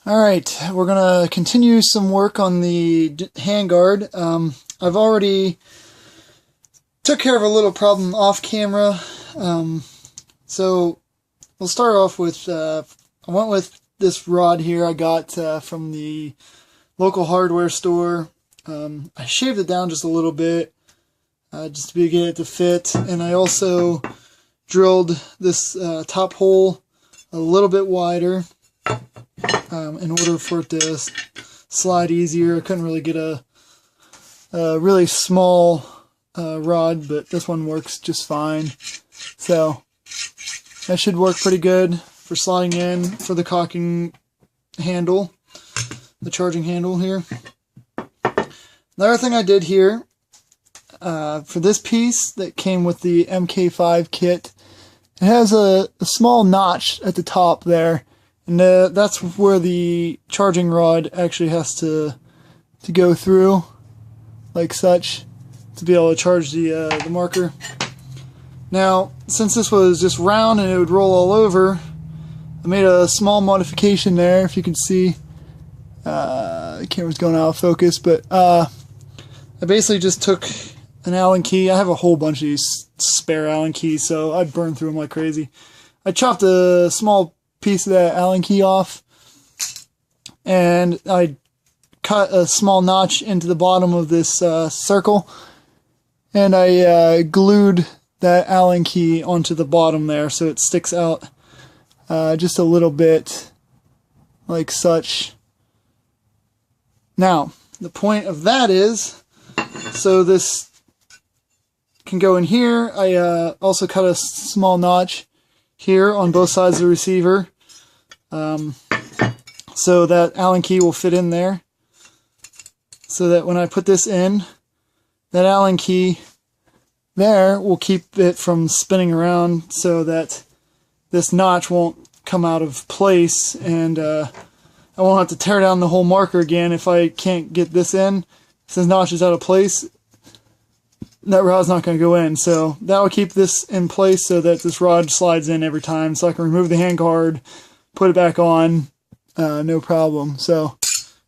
Alright, we're going to continue some work on the handguard. I've already took care of a little problem off camera. So we'll start off with, I went with this rod here I got from the local hardware store. I shaved it down just a little bit, just to get it to fit, and I also drilled this top hole a little bit wider in order for it to slide easier. I couldn't really get a really small rod, but this one works just fine. So that should work pretty good for sliding in for the cocking handle, the charging handle here. The other thing I did here, for this piece that came with the MK5 kit, it has a small notch at the top there, and that's where the charging rod actually has to go through, like such, to be able to charge the marker. Now, since this was just round and it would roll all over, I made a small modification there, if you can see. The camera's going out of focus, but I basically just took an Allen key. I have a whole bunch of these spare Allen keys, so I burned through them like crazy. I chopped a small piece of that Allen key off, and I cut a small notch into the bottom of this circle, and I glued that Allen key onto the bottom there so it sticks out just a little bit, like such. Now, the point of that is, so this can go in here. I also cut a small notch here on both sides of the receiver, so that Allen key will fit in there, so that when I put this in, that Allen key there will keep it from spinning around, so that this notch won't come out of place, and I won't have to tear down the whole marker again if I can't get this in. If this notch is out of place, that rod's not going to go in. So that will keep this in place so that this rod slides in every time, so I can remove the handguard, put it back on, no problem. So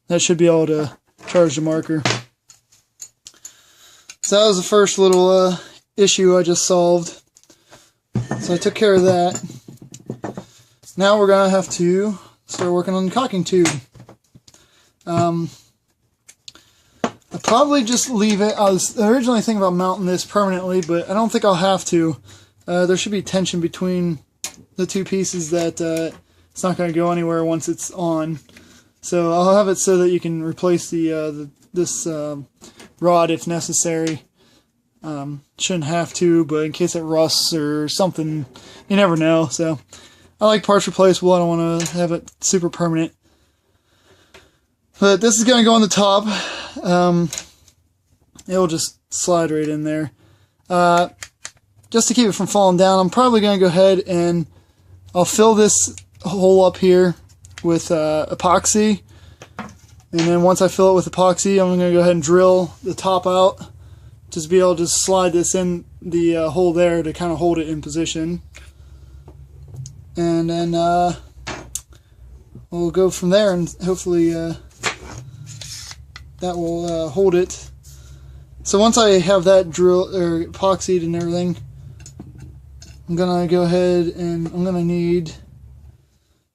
that should be able to charge the marker. So that was the first little issue I just solved. So I took care of that. Now we're going to have to start working on the cocking tube. I'll probably just leave it. I was originally thinking about mounting this permanently, but I don't think I'll have to. There should be tension between the two pieces that it's not going to go anywhere once it's on. So I'll have it so that you can replace this rod if necessary. Shouldn't have to, but in case it rusts or something, you never know. So I like parts replaceable. I don't want to have it super permanent. But this is going to go on the top. It'll just slide right in there. Just to keep it from falling down, I'm probably going to go ahead and I'll fill this hole up here with epoxy. And then once I fill it with epoxy, I'm going to go ahead and drill the top out, just to be able to just slide this in the hole there to kind of hold it in position. And then we'll go from there, and hopefully that will hold it. So once I have that drill or epoxied and everything, I'm gonna go ahead and I'm gonna need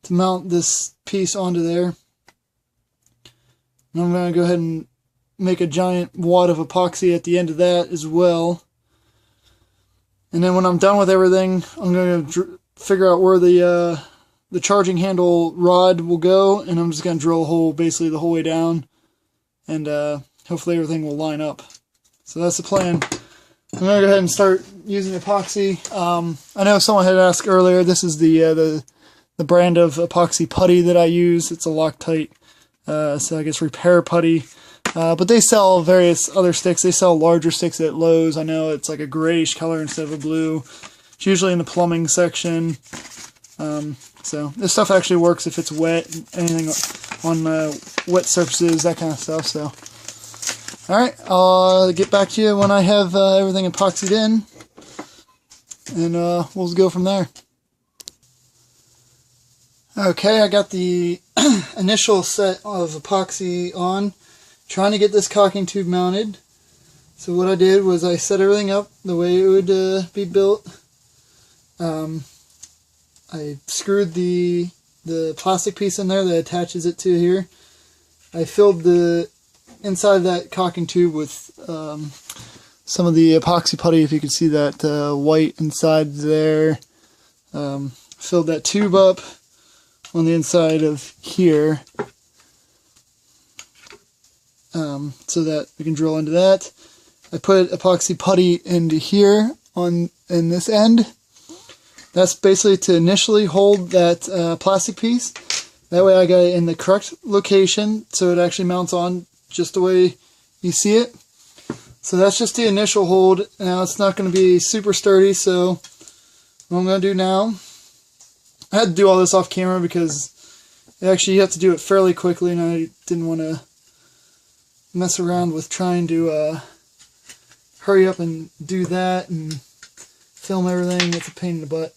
to mount this piece onto there. And I'm gonna go ahead and make a giant wad of epoxy at the end of that as well. And then when I'm done with everything, I'm gonna figure out where the charging handle rod will go, and I'm just gonna drill a hole basically the whole way down. And hopefully everything will line up. So that's the plan. I'm going to go ahead and start using epoxy. I know someone had asked earlier, this is the brand of epoxy putty that I use. It's a Loctite, so I guess repair putty. But they sell various other sticks. They sell larger sticks at Lowe's. I know it's like a grayish color instead of a blue. It's usually in the plumbing section. So this stuff actually works if it's wet, anything on wet surfaces, that kind of stuff. So, alright, I'll get back to you when I have everything epoxied in, and we'll go from there. Okay, I got the initial set of epoxy on, trying to get this caulking tube mounted. So what I did was I set everything up the way it would be built. I screwed the plastic piece in there that attaches it to here. I filled the inside of that caulking tube with some of the epoxy putty, if you can see that white inside there. Filled that tube up on the inside of here, so that we can drill into that. I put epoxy putty into here in this end. That's basically to initially hold that plastic piece. That way I got it in the correct location, so it actually mounts on just the way you see it. So that's just the initial hold. Now it's not going to be super sturdy, so what I'm going to do now, I had to do all this off camera because actually you have to do it fairly quickly, and I didn't want to mess around with trying to hurry up and do that and film everything. It's a pain in the butt.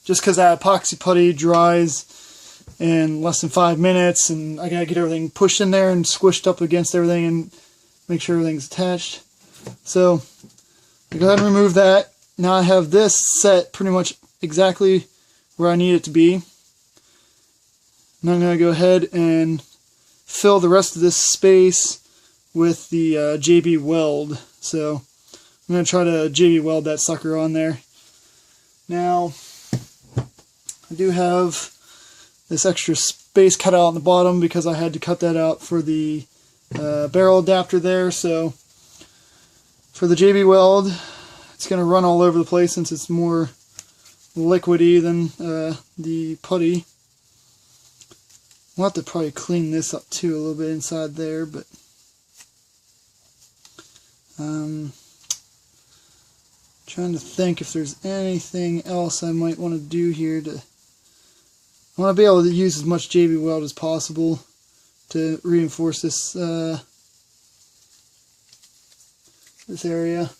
Just because that epoxy putty dries in less than 5 minutes, and I gotta get everything pushed in there and squished up against everything and make sure everything's attached. So I go ahead and remove that. Now I have this set pretty much exactly where I need it to be. Now I'm gonna go ahead and fill the rest of this space with the JB weld. So I'm gonna try to JB weld that sucker on there. Now I do have this extra space cut out on the bottom because I had to cut that out for the barrel adapter there. So for the JB weld, it's going to run all over the place since it's more liquidy than the putty. We'll have to probably clean this up too a little bit inside there, but trying to think if there's anything else I might want to do here. I want to be able to use as much JB weld as possible to reinforce this this area.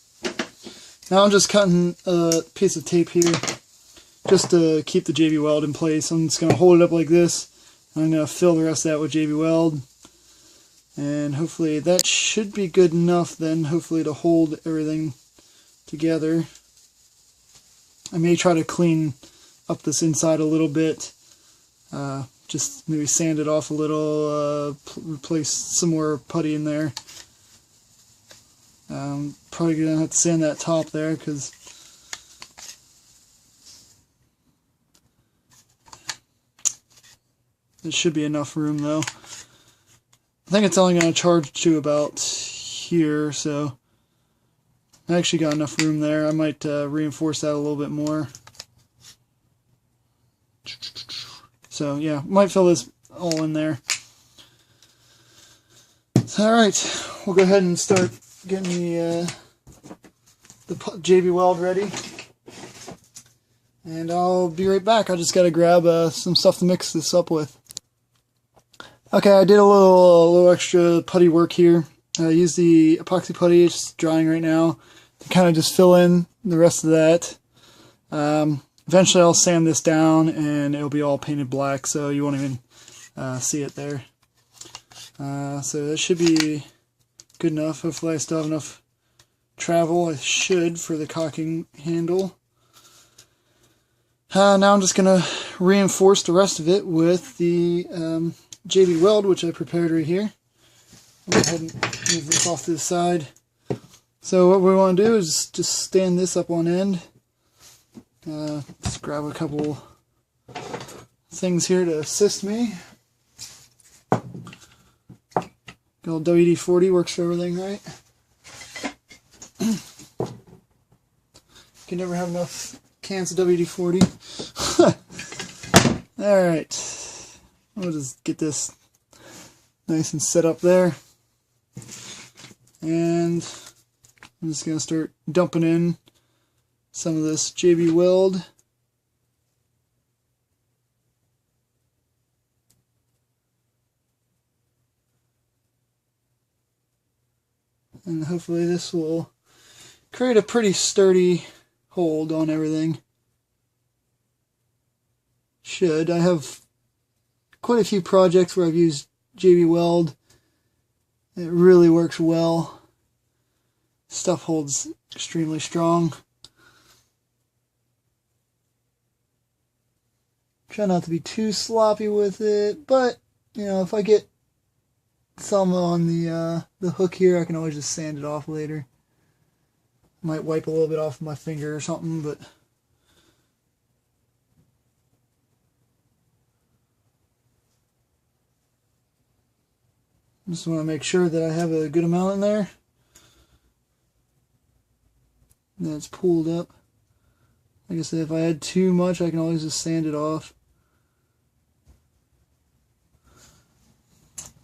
Now I'm just cutting a piece of tape here just to keep the JB weld in place. I'm just going to hold it up like this. I'm going to fill the rest of that with JB weld, and hopefully that should be good enough then, hopefully, to hold everything together. I may try to clean up this inside a little bit, just maybe sand it off a little, replace some more putty in there. Probably gonna have to sand that top there because there should be enough room though. I think it's only going to charge to about here, so I actually got enough room there. I might reinforce that a little bit more. So yeah, might fill this all in there. Alright, we'll go ahead and start getting the JB weld ready. And I'll be right back. I just got to grab some stuff to mix this up with. Okay, I did a little extra putty work here. I used the epoxy putty, it's drying right now, to kind of just fill in the rest of that. Eventually I'll sand this down and it'll be all painted black, so you won't even see it there. So that should be good enough. Hopefully I still have enough travel. I should for the caulking handle. Now I'm just going to reinforce the rest of it with the JB weld, which I prepared right here. I'll go ahead and move this off to the side. So what we want to do is just stand this up on end. Just grab a couple things here to assist me. Good old WD-40 works for everything, right? Can never have enough cans of WD-40. Alright, we'll just get this nice and set up there. And I'm just going to start dumping in some of this JB weld. And hopefully this will create a pretty sturdy hold on everything. should. I have quite a few projects where I've used JB Weld. It really works well. Stuff holds extremely strong. Try not to be too sloppy with it, but you know, if I get some on the hook here, I can always just sand it off later. Might wipe a little bit off my finger or something, but just want to make sure that I have a good amount in there. That's pulled up. Like I said, if I had too much, I can always just sand it off.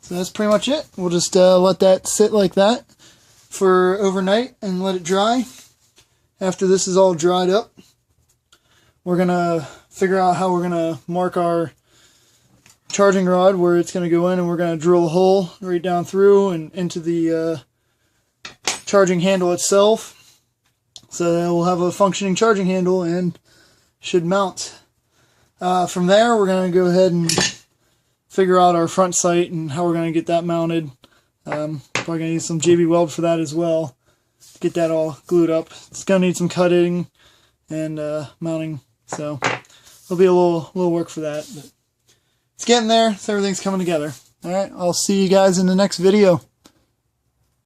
So that's pretty much it. We'll just let that sit like that for overnight and let it dry. After this is all dried up, we're going to figure out how we're going to mark our charging rod where it's going to go in, and we're going to drill a hole right down through and into the charging handle itself. So that we'll have a functioning charging handle and should mount. From there, we're going to go ahead and figure out our front sight and how we're going to get that mounted. Probably going to need some JB Weld for that as well. Get that all glued up. It's going to need some cutting and mounting, so there'll be a little work for that. But it's getting there, so everything's coming together. Alright, I'll see you guys in the next video.